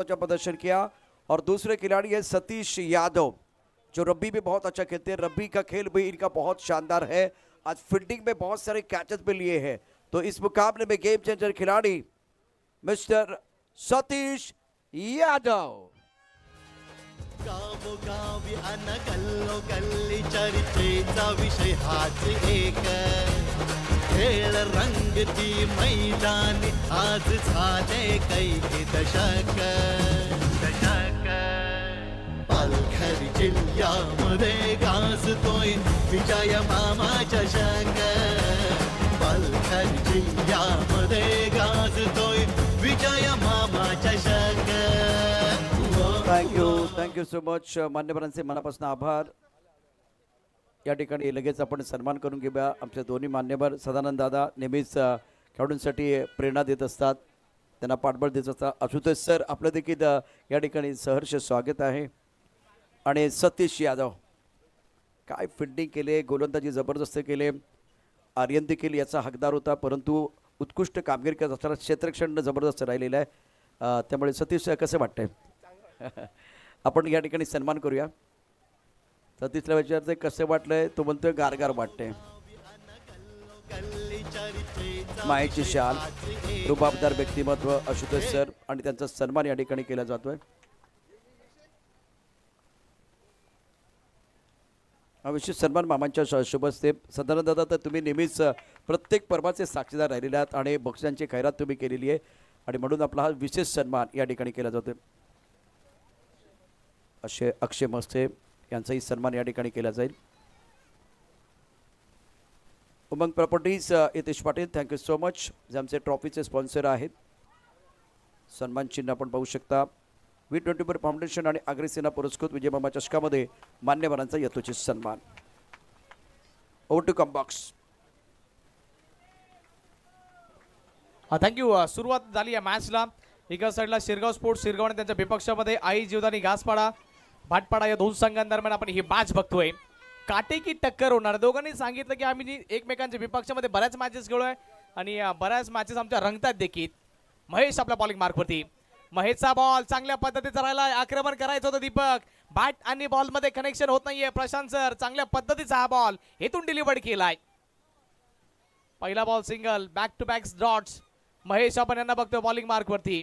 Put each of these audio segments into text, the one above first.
अच्छा प्रदर्शन किया। और दूसरे खिलाड़ी है सतीश यादव जो रब्बी भी बहुत अच्छा खेलते हैं। रब्बी का खेल भी इनका बहुत शानदार है। आज फील्डिंग में बहुत सारे कैचेस भी लिए हैं। तो इस मुकाबले में गेम चेंजर खिलाड़ी मिस्टर सतीश यादव। गावोगावी अन गल्लोगल्ली चर्चेचा विषय हाच एक। खेळ रंगती मैदानी आज झाले कैक दशक। पालघर जिल्ह्यामध्ये गाजतोय विजय मामा चषक। पालघर जिल्ह्यामध्ये गाजतोय विजय मामा चषक। Thank you so much. मान्यवरांचे मनापासून आभार। या ठिकाणी लगेच आपण सन्मान करून घेऊया। आमचे दोन्ही मान्यवर सदानंद दादा नेहमीच खेळाडूंसाठी प्रेरणा देत असतात, त्यांना पाठबळ देत असतात। आशुतोष सर आपलं देखील या ठिकाणी सहर्ष स्वागत आहे। आणि सतीश यादव काय फिल्डिंग केले, गोलंदाजी जबरदस्त केले। आर्यन देखील याचा हकदार होता, परंतु उत्कृष्ट कामगिरी करत असताना क्षेत्ररक्षण जबरदस्त राहिलेलं आहे। त्यामुळे सतीश कसं वाटतंय? आपण या ठिकाणी सन्मान करूया। सतीशला विचारते कसं वाटलंय, तो म्हणतोय गारगार वाटतंय। मायेची शाल, रुबाबदार व्यक्तिमत्व आशुतोष सर आणि त्यांचा सन्मान या ठिकाणी केला जातोय। हा विशेष सन्मान मामांच्या शुभ हस्ते। सदानंद दादा तर तुम्ही नेहमीच प्रत्येक पर्वाचे साक्षीदार राहिलेले आहात आणि बक्षिसांची खैरात तुम्ही केलेली आहे आणि म्हणून आपला हा विशेष सन्मान या ठिकाणी केला जातोय। अक्षय मस्ते यांचाही सन्मान या ठिकाणी केला जाईल। Umang properties Yatesh Patil thank you so much, जे आमचे ट्रॉफीचे स्पॉन्सर आहेत। सन्मान चिन्ह आपण पाहू शकता। V24 फाउंडेशन आणि अग्रसेना पुरस्कृत विजय मामा चषकामध्ये मान्यवरांचा यथोचित सन्मान। Over to comm box. Thank you. सुरुवात झाली या मॅचला। एका साईडला शिरगाव स्पोर्ट्स शिरगाव आणि त्यांच्या विपक्षामध्ये आई जीवदानी घासपाडा भाटपाडा या दोन संघांदरम्यान आपण ही मॅच बघतोय। काटेकी टक्कर होणार। दोघांनी सांगितलं की आम्ही एकमेकांच्या विपक्षामध्ये बऱ्याच मॅचेस खेळलोय आणि बऱ्याच मॅचेस आमच्या रंगतात देखील। महेश आपल्या बॉलिंग मार्कवरती। महेशचा बॉल चांगल्या पद्धतीचा राहिला। आक्रमण करायचं होतं दीपक, बॅट आणि बॉल मध्ये कनेक्शन होत नाहीये। प्रशांत सर चांगल्या पद्धतीचा हा बॉल हेतून डिलिव्हर्ड केलाय। पहिला ball single, back to back dots. Mahesh आपण यांना बघतोय बॉलिंग मार्कवरती।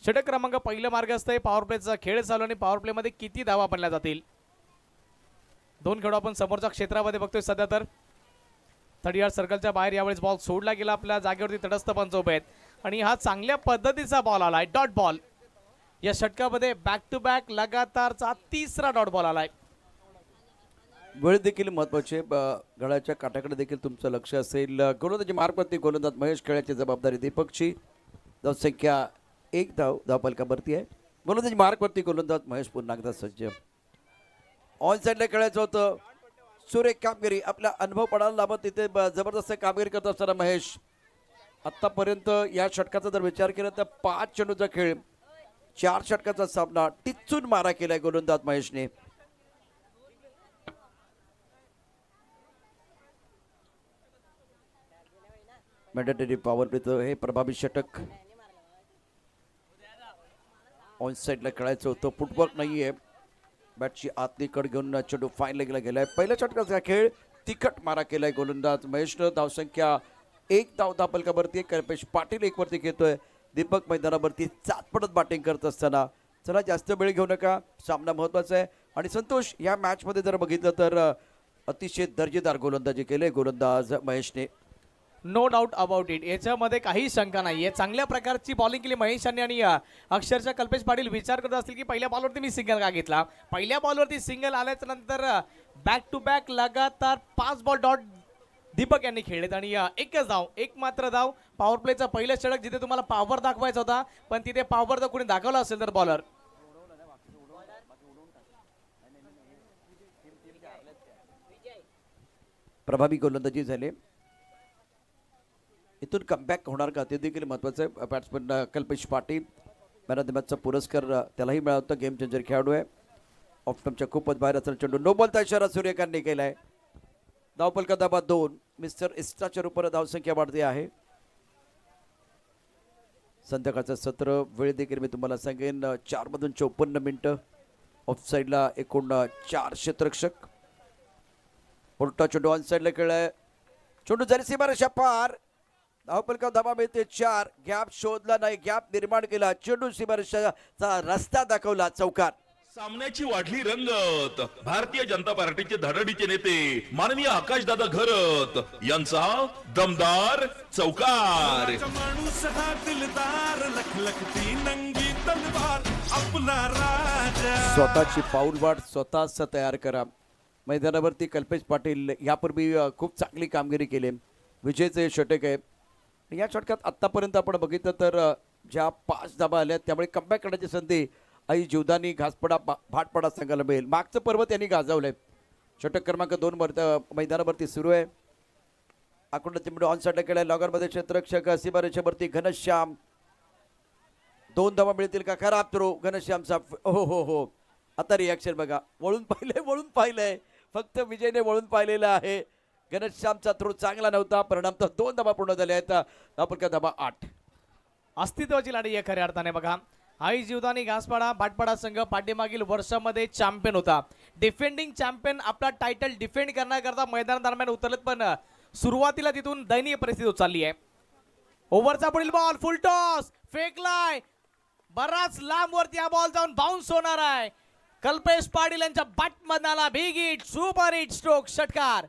षटक क्रमांक पहिलं मार्ग असतंय। पॉवर प्लेचा खेळ चालू आणि पॉवर प्ले मध्ये किती धावा बनल्या जातील। दोन खेळाडू आपण समोरच्या क्षेत्रामध्ये बघतोय सध्या तर 30 सर्कलच्या बाहेर यावेळेस बॉल सोडला गेला। आपल्या जागेवरती तटस्थ पंच उभे आहेत आणि हा चांगल्या पद्धतीचा बॉल आलाय, डॉट बॉल। या षटकामध्ये बॅक टू बॅक लगातारचा तिसरा डॉट बॉल आलाय। वेळ देखील महत्वाचे, गळाच्या काठाकडे देखील तुमचं लक्ष असेल। गोलंदाजी मार्कवरती गोलंदाज महेश, खेळाची जबाबदारी दीपकची। धावसंख्या 1 धावफलकावरती आहे। गोलंदाजी मार्कवरती गोलंदाज महेश पुन्हा एकदा सज्ज। ऑन साईडला खेळायचं होतं, सुरेख कामगिरी, आपला अनुभव पडायला लाभत तिथे जबरदस्त कामगिरी करत असताना महेश आतापर्यंत या षटकाचा जर विचार केला तर 5 चेंडूचा खेळ, 4 षटकाचा सामना, टिच्चून मारा केलाय गोलंदाज महेशने। मॅन्डेटरी पॉवर प्लेचं हे प्रभावी षटक। ऑन साईडला खेळायचं होतं, फुटवर्क नाहीये। बॅटची आतली कड घेऊन चेंडू फाईन लेगला गेलाय। पहिल्या षटकाचा खेळ, तिखट मारा केलाय गोलंदाज महेशनं। धावसंख्या 1 धावफलकावरती। कल्पेश पाटील 1 वरती घेतोय। दीपक मैदानावरती चाचपडत बॅटिंग करत असताना चला जास्त वेळ घेऊ नका, सामना महत्वाचा आहे। आणि संतोष या मॅच मध्ये जर बघितलं तर अतिशय दर्जेदार गोलंदाजी केले गोलंदाज महेशने। नो डाऊट अबाउट इट, याच्यामध्ये काही शंका नाहीये। चांगल्या प्रकारची बॉलिंग केली महेशांनी आणि अक्षरशः कल्पेश पाटील विचार करत असतील की पहिल्या बॉलवरती मी सिंगल का घेतला। पहिल्या बॉलवरती सिंगल आल्याच्या नंतर बॅक टू बॅक लगातार 5 बॉल डॉट दीपक यांनी खेळलेत आणि एकच धाव, एक मात्र धाव। पॉवर प्लेचा पहिलं षटक जिथे तुम्हाला पॉवर दाखवायचा होता, पण तिथे पॉवर जर कोणी दाखवला असेल तर बॉलर। प्रभावी गोलंदाजी झाले। इथून कमबॅक होणार का ते देखील महत्त्वाचं आहे। Batsman Kalpesh Patil man of the मॅचचा पुरस्कार त्यालाही मिळाला होता। गेम चेंजर खेळाडू आहे। ऑफ स्टंपच्या खूपच बाहेर असलेला चेंडू नो बॉलचा इशारा सूर्यकांतने केलाय। धावफलक दाबा 2। मिस्टर इस्टाच्या रूपाने धावसंख्या वाढते आहे। संध्याकाळचं सत्र वेळ देखील मी तुम्हाला सांगेन 4 मधून 54 मिनिटं. ऑफसाईडला एकूण 4 क्षेत्ररक्षक. पुरटा चेंडू ऑन साईडला खेळलाय. चेंडू जरी सीमारेषा पार. धावपलका धावा मिळते 4. गॅप शोधला नाही, गॅप निर्माण केला. चेंडू सीमारेषाचा रस्ता दाखवला. चौकार. सामन्याची वाढली रंगत. भारतीय जनता पार्टीचे धडाडीचे नेते माननीय आकाशदादा घरत यांचा दमदार चौकार. माणूस हा दिलदार लखलखती नंगी तलवार आपला राजा. स्वतःची पाऊलवाट स्वतःच तयार करा. मैदानावरती कल्पेश पाटील यापूर्वी खूप चांगली कामगिरी केली. विजयचे षटक आहे. या षटकात आत्तापर्यंत आपण बघितलं तर ज्या 5 धाबा आल्या त्यामुळे कमबॅक करण्याची संधी आई जीवदानी घासपडा भाटपाडा संघाला मिळेल. मागचं पर्व त्यांनी गाजवलंय. षटक क्रमांक 2 मैदानावरती सुरू आहे. आकुंड चिमडे ऑन साईडला केलाय. लॉगरमध्ये क्षेत्ररक्षक सीमारेषेवरती घनश्याम. 2 धावा मिळतील का? खराब थ्रो घनश्यामचा. हो. आता रिॲक्शन बघा. वळून पाहिलंय. फक्त विजयने वळून पाहिलेलं आहे. घनश्यामचा थ्रो चांगला नव्हता. परिणाम तर 2 धावा पूर्ण झाल्या आहेत. धावा धावा 8. अस्तित्वाची लढाई आहे खऱ्या अर्थाने. बघा, आई जीवदानी घासपाडा भाटपाडा संघ पाठीमागील वर्षामध्ये चॅम्पियन होता. डिफेंडिंग चॅम्पियन आपला टायटल डिफेंड करण्याकरता मैदान दरम्यान उतरलेत, पण सुरुवातीला तिथून दयनीय परिस्थिती चालली आहे. ओव्हरचा पुढील बॉल फुल टॉस फेकलाय. बराच लांब वरती हा बॉल जाऊन बाउन्स होणार आहे. कल्पेश पाटील यांच्या बॅटमधला big hit super hit stroke षटकार.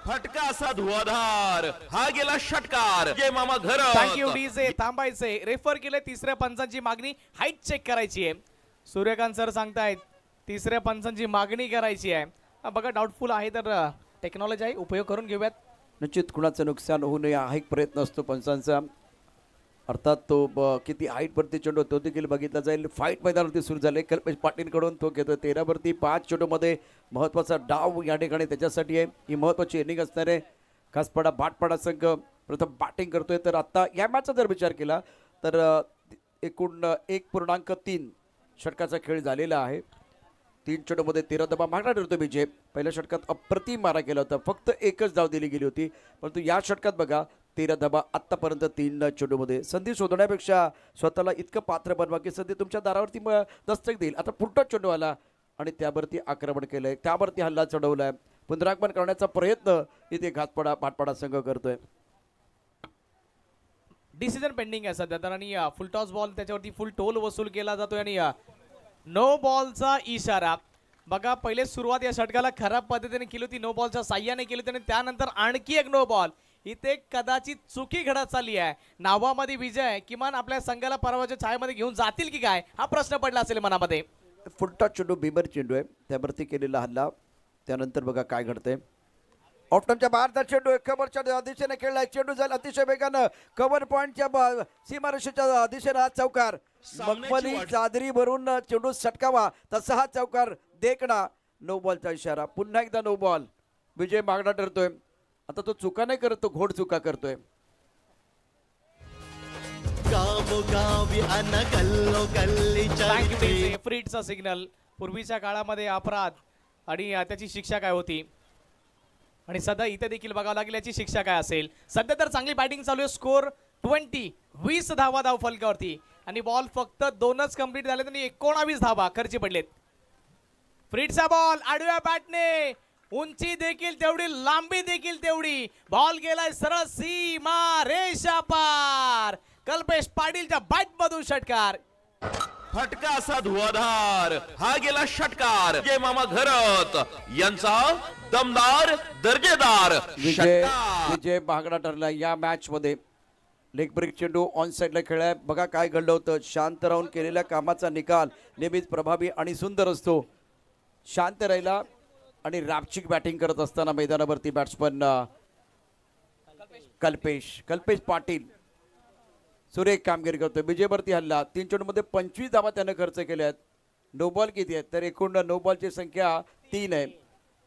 फटका असा धुवाधार. हा गेला षटकार. जय मामा घरत. Thank you DJ. थांबायचे. रेफर केले. तिसऱ्या पंचांची मागणी हाईट चेक करायची आहे. सूर्यकांत सर सांगतायत तिसऱ्या पंचांची मागणी करायची आहे. बघा, डाऊटफुल आहे तर टेक्नॉलॉजी आहे, उपयोग करून घेऊयात. निश्चित कुणाचं नुकसान होऊ नये हा एक प्रयत्न असतो पंचांचा. अर्थात तो किती हाईटवरती चेंडू तो देखील बघितला जाईल. फाईट मैदानावरती सुरू झाले. कल्पेश पाटीलकडून तो घेतो 13 वरती 5 चेंडूमध्ये महत्त्वाचा डाव या ठिकाणी त्याच्यासाठी आहे. ही महत्त्वाची इनिंग असणार आहे. घासपाडा भाटपाडा संघ प्रथम बॅटिंग करतोय. तर आता या मॅचचा जर विचार केला तर एकूण 1.3 षटकाचा खेळ झालेला आहे. 3 चेंडूमध्ये 13 धावा मागणा ठरतो विजय. पहिल्या षटकात अप्रतिम मारा केला होता. फक्त एकच धाव दिली गेली होती. परंतु या षटकात बघा 13 धावा आत्तापर्यंत 3 चेंडूमध्ये. संधी शोधण्यापेक्षा स्वतःला इतकं पात्र बनवा की संधी तुमच्या दारावरती दस्तक देईल. आता पुढचा चेंडू आला आणि त्यावरती आक्रमण केलंय. त्यावरती हल्ला चढवलाय. पुनरागमन करण्याचा प्रयत्न इथे घासपाडा भाटपाडा संघ करतोय. डिसिजन पेंडिंग आहे सध्या तर. आणि फुल टॉस बॉल त्याच्यावरती फुल टोल वसूल केला जातोय आणि नो बॉलचा इशारा. बघा, पहिले सुरुवात या षटकाला खराब पद्धतीने केली होती. नो बॉलच्या साह्याने केली होती आणि त्यानंतर आणखी एक नो बॉल. इथे कदाचित चुकी घडत चालली आहे. नावामध्ये विजय किमान आपल्या संघाला पराभवाच्या छायेमध्ये घेऊन जातील की काय हा प्रश्न पडला असेल मनामध्ये. फुलटा चेंडू बिबर चेंडू आहे. त्यावरती केलेला हल्ला. त्यानंतर बघा काय घडतंय. ऑफ्टनच्या बाहेरचा चेंडू कव्हरच्या दिशेने खेळलाय. चेंडू जाईल अतिशय वेगानं कव्हर पॉईंटच्या सीमारेषेच्या दिशेने हा चौकार. मखमली चादरी भरून चेंडू सटकावा तसा हा चौकार देखणा. नो बॉलचा इशारा. पुन्हा एकदा नो बॉल. विजय मागणा ठरतोय. आता तो चुका नाही करत, तो घोड चुका करतोय. गावोगावी अन गल्लोगल्ली चलते. फ्रीडचा सिग्नल. पूर्वीच्या काळामध्ये अपराध आणि त्याची शिक्षा काय होती आणि सध्या इथे देखील बघावं लागेल याची शिक्षा काय असेल. सध्या तर चांगली बॅटिंग चालू आहे. स्कोर 20 धावा धाव फलकावरती आणि बॉल फक्त 2च कंप्लीट झाले आणि 19 धावा खर्ची पडलेत. फ्रीडचा बॉल आडव्या बॅटने. उंची देखील तेवढी, लांबी देखील तेवढी. बॉल गेलाय सरळ सीमा रेषा पार. कल्पेश पाटीलच्या बॅट मधून षटकार. फटका असा धुवाधार. हा गेला षटकार. जय मामा घरत यांचा दमदार दर्जेदार षटकार. विजय मागणा ठरला या मॅच मध्ये. लेग ब्रेक चेंडू ऑन साईडला खेळलाय. बघा काय घडलं होतं. शांत राहून केलेल्या कामाचा निकाल नेहमीच प्रभावी आणि सुंदर असतो. शांत राहिला आणि रापचिक बॅटिंग करत असताना मैदानावरती बॅट्समन कल्पेश पाटील सुरेख कामगिरी करतोय. विजयवरती हल्ला. 3 चेंडूमध्ये 25 धावा त्यानं खर्च केल्या आहेत. नो बॉल किती आहेत तर एकूण नो बॉलची संख्या 3 आहे.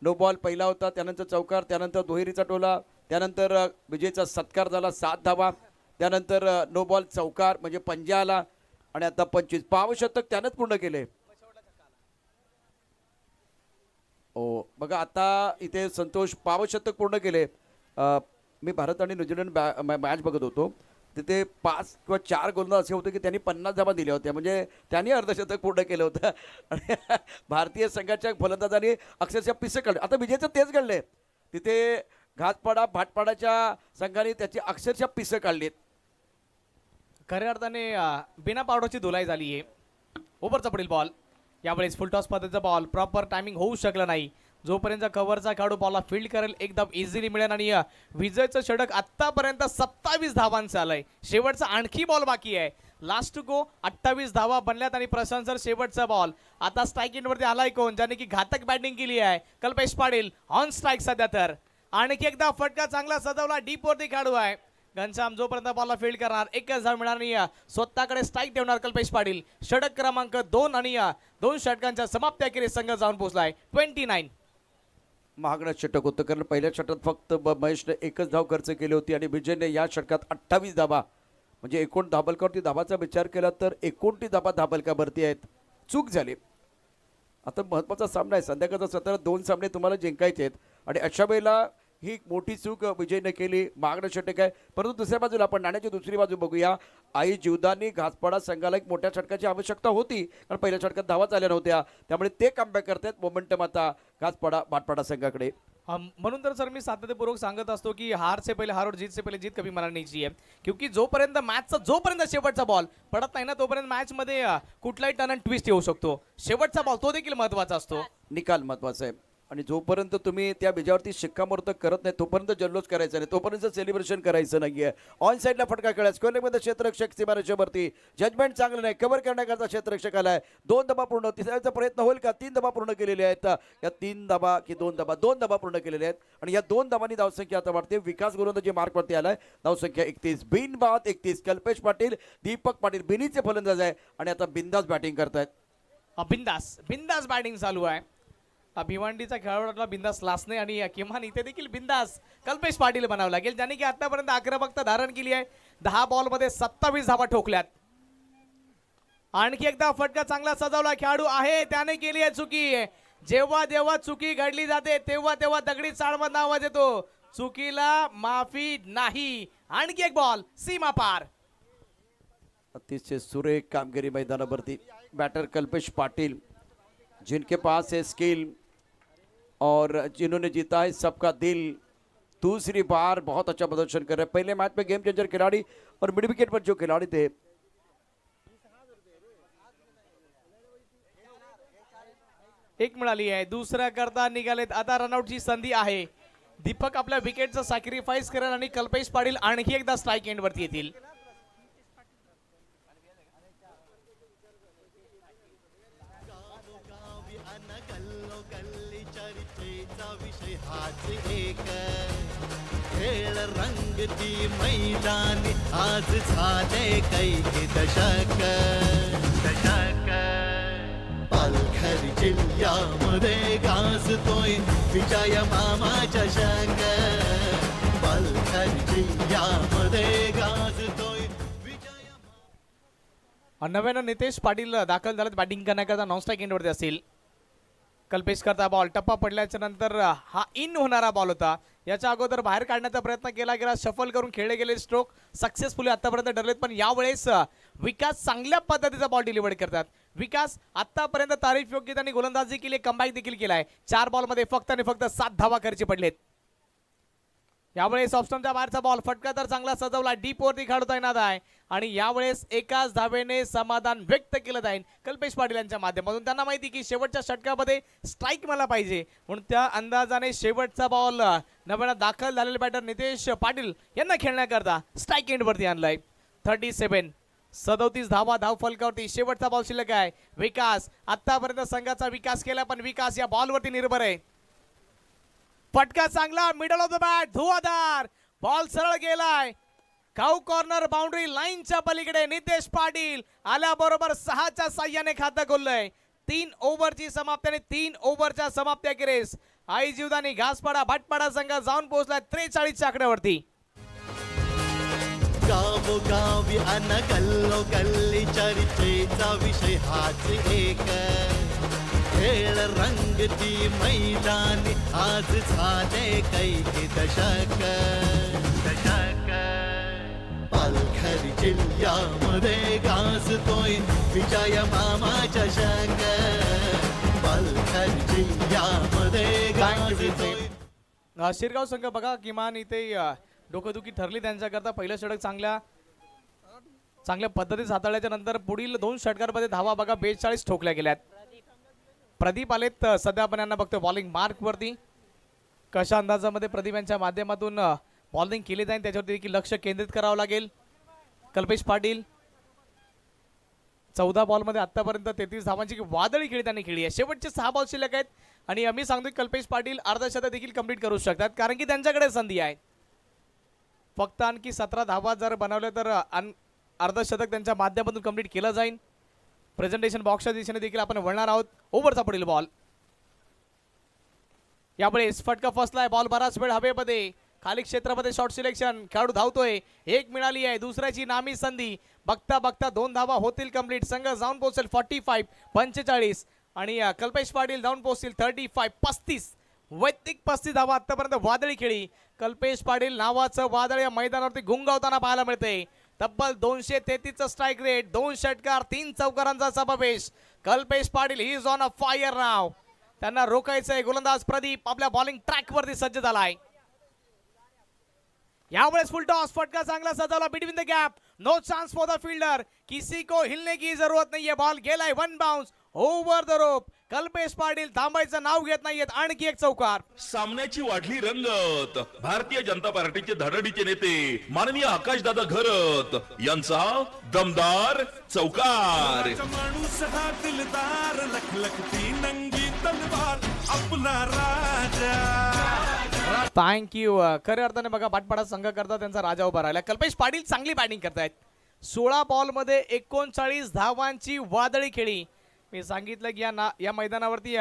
नो बॉल पहिला होता, त्यानंतर चौकार, त्यानंतर दुहेरीचा टोला, त्यानंतर विजयचा सत्कार झाला 7 धावा, त्यानंतर नो बॉल चौकार म्हणजे पंजा आला आणि आता 25. पावशतक त्यानंच पूर्ण केले. ओ बघा आता इथे संतोष पावशतक पूर्ण केले. मी भारत आणि न्यूझीलंड मॅच बघत होतो. तिथे 5 किंवा 4 गोलंदाज असे होते की त्यांनी 50 धावा दिल्या होत्या, म्हणजे त्यांनी अर्धशतक पूर्ण केलं होतं आणि भारतीय संघाच्या फलंदाजांनी अक्षरशः पिसं काढले. आता विजयचं तेच घडलंय, तिथे घातपाडा भाटपाडाच्या संघाने त्याची अक्षरशः पिसं काढलीत. खऱ्या अर्थाने बिना पावडरची धुलाई झाली आहे. ओव्हरचा पुढील बॉल, यावेळेस फुल टॉस पद्धतीचा बॉल, प्रॉपर टायमिंग होऊ शकलं नाही. जोपर्यंत कव्हरचा खेळाडू बॉलला फील्ड करेल एकदम इझिली मिळेल. आणि विजयचं षटक आतापर्यंत 27 धावांचं आलंय. शेवटचा आणखी बॉल बाकी आहे. लास्ट टू गो 28 धावा बनल्यात आणि प्रशांत सर शेवटचा बॉल. आता स्ट्राईक एंडवरती आलाय कोण, ज्याने की घातक बॅटिंग केली आहे, कल्पेश पाटील ऑन स्ट्राईक सध्या. तर आणखी एकदा फटका चांगला सजवला, डीप वरती खेळाडू आहे घनश्याम. जोपर्यंत बॉलला फील्ड करणार, एकच धाव मिळणार आणि स्वतःकडे स्ट्राईक ठेवणार कल्पेश पाटील. षटक क्रमांक 2 आणि 2 षटकांच्या समाप्ती अखेरीस संघ जाऊन पोहोचलाय 29. महागडं षटक होतं, कारण पहिल्या षटकात फक्त महेशने एकच धाव खर्च केली होती आणि विजयने या षटकात 28 धावा, म्हणजे एकूण धाबलकावरती धावाचा विचार केला तर 29 धावा धाबलकावरती आहेत. चूक झाली. आता महत्त्वाचा सामना आहे संध्याकाळचा, सतरा 2 सामने तुम्हाला जिंकायचे आहेत आणि अशा वेळेला ही मोठी चूक विजयने केली. महागडं षटक आहे, परंतु दुसऱ्या बाजूला आपण नाण्याची दुसरी बाजू बघूया. आई जीवदानी घासपाडा संघाला एक मोठ्या षटकाची आवश्यकता होती, कारण पहिल्या षटकात धावा झाल्या नव्हत्या, त्यामुळे ते कमबॅक करतात. मोमेंटम आता घासपाडा भाटपाडा संघाकडे. म्हणून तर सर मी सातत्यपूर्वक सांगत असतो की हार से पहिले हार और जीत से पहिले जीत कभी मनाना नहीं चाहिए. क्योंकि जोपर्यंत मॅचचा जोपर्यंत शेवटचा बॉल पडत नाही ना, तोपर्यंत मॅच मध्ये कुठलाही टर्न अँड ट्विस्ट येऊ शकतो. शेवटचा बॉल तो देखील महत्वाचा असतो. निकाल महत्वाचा आहे आणि जोपर्यंत तुम्ही त्या विजयावरती शिक्कामोर्तब करत नाही तोपर्यंत जल्लोष करायचा नाही, तोपर्यंत सेलिब्रेशन करायचं नाहीये. ऑन साईडला फटका खेळा, स्क्वेअरमध्ये क्षेत्ररक्षक सीमारेषेवरती जजमेंट चांगलं नाही, कव्हर करण्याकरता क्षेत्ररक्षक आलाय. 2 धावा पूर्ण, तिसऱ्याचा प्रयत्न होईल का? 3 धावा पूर्ण केलेले आहेत. या 3 धावा की 2 धावा पूर्ण केलेले आहेत आणि या 2 धावांनी धावसंख्या आता वाढते. विकास गोलंदाजी मार्कवरती आलाय, धावसंख्या 31. बिनबाद 31. कल्पेश पाटील, दीपक पाटील बिनीचे फलंदाज आहे आणि आता बिंदास बॅटिंग करतायत. बिंदास बॅटिंग चालू आहे. भिवंडीचा खेळाडूला बिंदास लासने आणि किमान इथे देखील बिंदास कल्पेश पाटील बनावं लागेल, ज्याने की आतापर्यंत आक्रमकता धारण केली आहे. 10 बॉलमध्ये 27 धावा ठोकल्यात. आणखी एकदा फटका चांगला सजवला खेळाडू आहे, त्याने केली आहे चुकी. जेव्हा जेव्हा चुकी घडली जाते तेव्हा तेव्हा दगडी चाळमधला आवाज येतो. चुकीला माफी नाही. आणखी एक बॉल सीमा पार. अतिशय सुरेख कामगिरी मैदानावरती. बैटर कल्पेश पाटिल, जिनके पास है स्किल और जिन्होंने जीता है सबका दिल. दूसरी बार बहुत अच्छा प्रदर्शन कर रहे हैं. पहले मैच में गेम चेंजर खिलाड़ी और मिड विकेट पर जो खिलाड़ी थे, एक मिळाली आहे. दुसऱ्या करता निघालेत. आता रनआउटची संधी आहे. दीपक आपल्या विकेटचं सॅक्रिफाईस करेल आणि कल्पेश पाटील आणखी एकदा स्ट्राईक एंड वरती येतील. विषय हाच एक खेळ रंगती मैदानी आज झाले कैक दशक. पालघर जिल्ह्यामध्ये गाजतोय विजय मामा चषक. पालघर जिल्ह्यामध्ये गाजतोय विजय. नव्यानं नितेश पाटील दाखल झालेत बॅटिंग करण्याकरता. नॉन स्ट्राईक एंडवरती असेल. कल्पेश करता बॉल, टप्पा पडल्याच्या नंतर हा इन होणारा बॉल होता. याच्या अगोदर बाहेर काढण्याचा प्रयत्न केला गेला, शफल करून खेळले गेले स्ट्रोक सक्सेसफुली आतापर्यंत ठरलेत. पण यावेळेस विकास चांगल्या पद्धतीचा बॉल डिलिव्हर करतात. विकास आतापर्यंत तारीफ योग्य त्यांनी गोलंदाजी केली, कमबॅक देखील केलाय. 4 बॉलमध्ये फक्त आणि फक्त 7 धावा खर्ची पडलेत. यावेळेस ऑफस्टमच्या बाहेरचा बॉल, फटका तर चांगला सजवला, डीप वरती खेळता येणार आहे आणि यावेळेस एकाच धावेने समाधान व्यक्त केलं जाईल कल्पेश पाटील यांच्या माध्यमातून. त्यांना माहिती की शेवटच्या षटकामध्ये स्ट्राईक मला पाहिजे, म्हणून त्या अंदाजाने शेवटचा बॉल नव्यानं दाखल झालेले बॅटर नितेश पाटील यांना खेळण्याकरता स्ट्राईक एंड वरती आणलाय. 37 धावा धाव फलकावरती. शेवटचा बॉल शिल्लक आहे. विकास आतापर्यंत संघाचा विकास केला, पण विकास या बॉलवरती निर्भर आहे. फटका चांगला, मिडल ऑफ द बॅट, धुवाधार बॉल सरळ गेलाय. काऊ कॉर्नर बाउंड्री लाईनच्या पलीकडे नितेश पाटील आल्याबरोबर 6च्या साह्याने खातं खोललंय. 3 ओव्हरची समाप्ती आणि 3 ओव्हरच्या समाप्ती अखेरीस आई जीवदानी घासपाडा भाटपाडा संघ जाऊन पोहोचलाय 43च्या आकड्यावरती. गावोगावी अन गल्लोगल्ली चर्चेचा विषय हाच एक खेळ रंगती मैदानी आज झाले कैक दशक. पालघर जिल्ह्यामध्ये गाजतोय विजय मामाच्या शंक पालघर जिल्ह्यामध्ये गाजतोय. शिरगाव संघ बघा किमान इथे डोकंदुखी ठरली त्यांच्याकरता. पहिलं षटक चांगल्या पद्धतीत हाताळल्याच्या नंतर पुढील 2 षटकांमध्ये धावा बघा 42 ठोकल्या गेल्यात. प्रदीप आलेत सध्या आपण यांना बघतोय बॉलिंग मार्क वरती. कशा अंदाजामध्ये प्रदीप यांच्या माध्यमातून बॉलिंग केली जाईल त्याच्यावरती देखील लक्ष केंद्रित करावं लागेल. कल्पेश पाटील 14 बॉलमध्ये आतापर्यंत 33 धावांची वादळी खेळी त्यांनी खेळली आहे. शेवटचे 6 बॉल शिल्लक आहेत आणि आम्ही सांगतोय कल्पेश पाटील अर्धशतक देखील कंप्लीट करू शकतात कारण की त्यांच्याकडे संधी आहे. फक्त आणखी 17 धावा जर बनवल्या तर अर्धशतक त्यांच्या माध्यमातून कंप्लीट केलं जाईल. प्रेझेंटेशन बॉक्सच्या दिशेने देखील आपण वळणार आहोत. ओव्हरचा पुढील बॉल यामुळे फटका फसलाय. बॉल बराच वेळ हवेमध्ये खाली क्षेत्रामध्ये शॉर्ट सिलेक्शन. खेळाडू धावतोय. 1 मिळाली आहे. दुसऱ्याची नामी संधी. बघता बघता 2 धावा होतील कंप्लीट. संघ जाऊन पोहोचेल 45 आणि कल्पेश पाटील जाऊन पोहोचतील 35 वैयक्तिक 35 धावा आतापर्यंत वादळी खेळी. कल्पेश पाटील नावाचं वादळ या मैदानावरती गुंगावताना पाहायला मिळते. तब्बल 233 स्ट्राईक रेट. 2 षटकार 3 चौकारांचा समावेश. Kalpesh Patil he is on a fire नाव. त्यांना रोखायचंय. गोलंदाज प्रदीप आपल्या बॉलिंग ट्रॅक वरती सज्ज झालाय. यावेळेस फुल टॉस. फटका चांगला सजवला between the gap. No chance for the fielder. किसी को हिलने की जरूरत नाहीये. बॉल गेलाय 1 bounce over the rope. Kalpesh Patil थांबायचं नाव घेत नाहीयेत. आणखी एक चौकार. सामन्याची वाढली रंगत. भारतीय जनता पार्टीचे धडडीचे नेते माननीय आकाशदादा घरत यांचा दमदार चौकार. माणूस हा दिलदार लखलखती नंगी तलवार आपला राजा. थँक्यू. खऱ्या अर्थाने बघा भाटपाडा संघ करता त्यांचा राजा उभा राहिला. कल्पेश पाटील चांगली बॅटिंग करतायत. 16 बॉलमध्ये 39 धावांची वादळी खेळी. मी सांगितलं की या मैदानावरती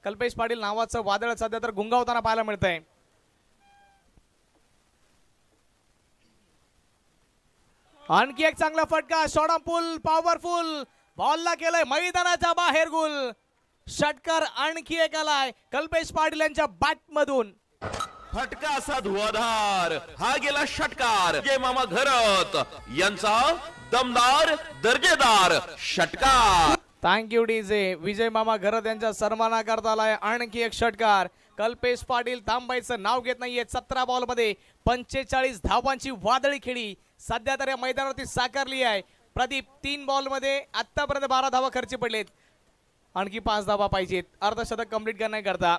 कल्पेश पाटील नावाचं वादळ सध्या तर गुंगावताना पाहायला मिळतंय. आणखी एक चांगला फटका. Short on pull powerful. बॉलला केलंय मैदानाच्या बाहेर गुल. षटकार आणखी एक आलाय कल्पेश पाटील यांच्या बॅट मधून. फटका असा धुवाधार. हा गेला षटकार. जय मामा घरत यांचा दमदार दर्जेदार षटकार. Thank you DJ. विजय मामा घरत यांच्या सन्मानाकरता आलाय आणखी एक षटकार. कल्पेश पाटील थांबायचं नाव घेत नाहीये. 17 बॉलमध्ये 45 धावांची वादळी खेळी सध्या तर या मैदानावरती साकारली आहे. प्रदीप 3 बॉलमध्ये आतापर्यंत 12 धावा खर्ची पडलेत. आणखी 5 धावा पाहिजेत अर्धशतक कंप्लीट करण्याकरता.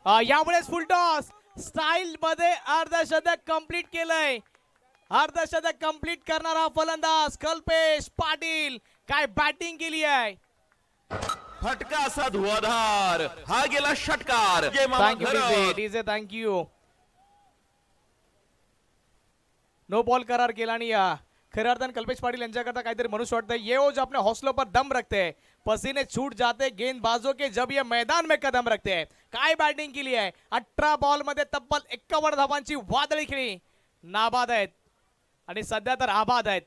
यावेळेस फुल टॉस. स्टाईल मध्ये अर्धशतक कंप्लीट केलंय. अर्धशतक कंप्लीट करणारा फलंदाज कल्पेश पाटील. काय बॅटिंग केली आहे. फटका असा धुवाधार. हा गेला षटकार. Jay Mama thank you Gharat. DJ thank you. No ball करार केला आणि खऱ्या अर्थाने कल्पेश पाटिल यांच्याकरता काहीतरी मनुष्य वाटतं. ये वो जो अपने हौसलों पर दम रखते हैं, पसीने छूट जाते गेंदबाजों के जब ये मैदान में कदम रखते हैं. काय बॅटिंग केली आहे. 18 बॉल मध्ये तब्बल 51 धावांची वादळी खेळी. नाबाद आहेत आणि सध्या तर आबाद आहेत.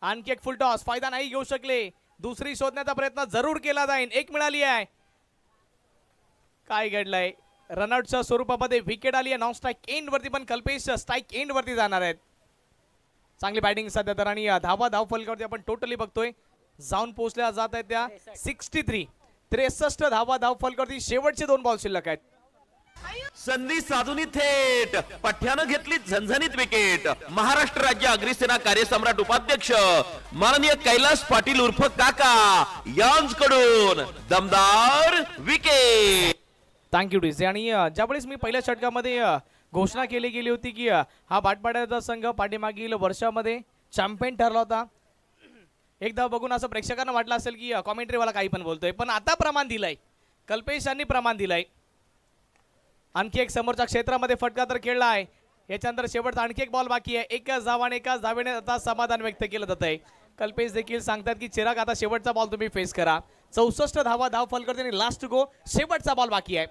आणखी एक फुल टॉस. फायदा नाही घेऊ शकले. दुसरी शोधण्याचा प्रयत्न जरूर केला जाईल. 1 मिळाली आहे. काय घडलंय. रनआउटच्या स्वरूपामध्ये विकेट आली आहे. नॉन स्ट्राईक एंड वरती पण कल्पेश स्ट्राईक एंड वरती जाणार आहेत. चांगली बॅटिंग सध्या तर आणि धाव फलकावरती आपण टोटली बघतोय जाऊन पोहोचल्या जात आहेत त्या 63 धाव फलकावरती. शेवटचे 2 बॉल शिल्लक आहेत. संधी साधून थेट पठ्यानं घेतली झणझणीत विकेट. महाराष्ट्र राज्य अग्निसेना कार्यसम्राट उपाध्यक्ष माननीय कैलास पाटील उर्फ काका यांच्याकडून दमदार विकेट. Thank you DJ. आणि ज्यावेळेस मी पहिल्या षटकामध्ये घोषणा केली गेली होती की हा भाटपाड्याचा संघ पाठीमागील वर्षामध्ये चॅम्पियन ठरला होता. एकदा बघून असं प्रेक्षकांना वाटलं असेल की कॉमेंट्रीवाला काही पण बोलतोय, पण आता प्रमाण दिलंय. कल्पेश यांनी प्रमाण दिलंय. आणखी एक समोरच्या क्षेत्रामध्ये फटका तर खेळला आहे. याच्यानंतर शेवटचा आणखी एक बॉल बाकी आहे. एकाच धावेने आता समाधान व्यक्त केलं जात आहे. कल्पेश देखील सांगतात की चिराग आता शेवटचा बॉल तुम्ही फेस करा. 64 धाव फलकावरती लास्ट गो. शेवटचा बॉल बाकी आहे.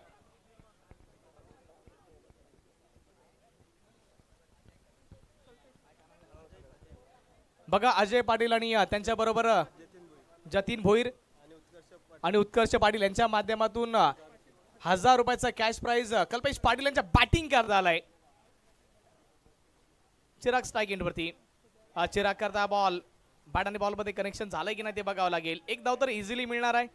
बघा अजय पाटील आणि त्यांच्या बरोबर जतीन भोईर आणि उत्कर्ष पाटील यांच्या माध्यमातून 1000 रुपयाचा कॅश प्राइज कल्पेश पाटील यांच्या बॅटिंग करता आलाय. चिराग स्ट्राईक एंडवरती. चिराग करता बॉल, बॅट आणि बॉलमध्ये कनेक्शन झालंय की नाही ते बघावं लागेल. एक धाव तर इझिली मिळणार आहे.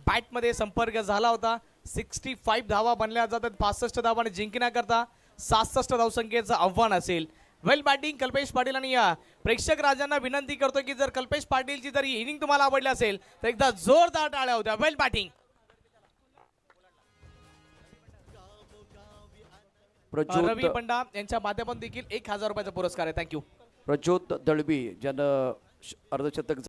बॅटमध्ये संपर्क झाला होता. 65 धावा बनल्या जातात 65 धावांनी जिंकण्याकरता 67 धावसंख्येचं आव्हान असेल. वेल बॅटिंग कल्पेश पाटील. आणि या प्रेक्षक राजांना विनंती करतो की जर कल्पेश पाटीलची जर इनिंग तुम्हाला आवडली असेल तर एकदा जोरदार टाळ्या होत्या. वेल बॅटिंग. रवी प्रज्योत पंडा यांच्या माध्यमातून देखील 1000 रुपयाचा पुरस्कार आहे. थँक्यू. प्रज्योत दळवी ज्यानं अर्धशतक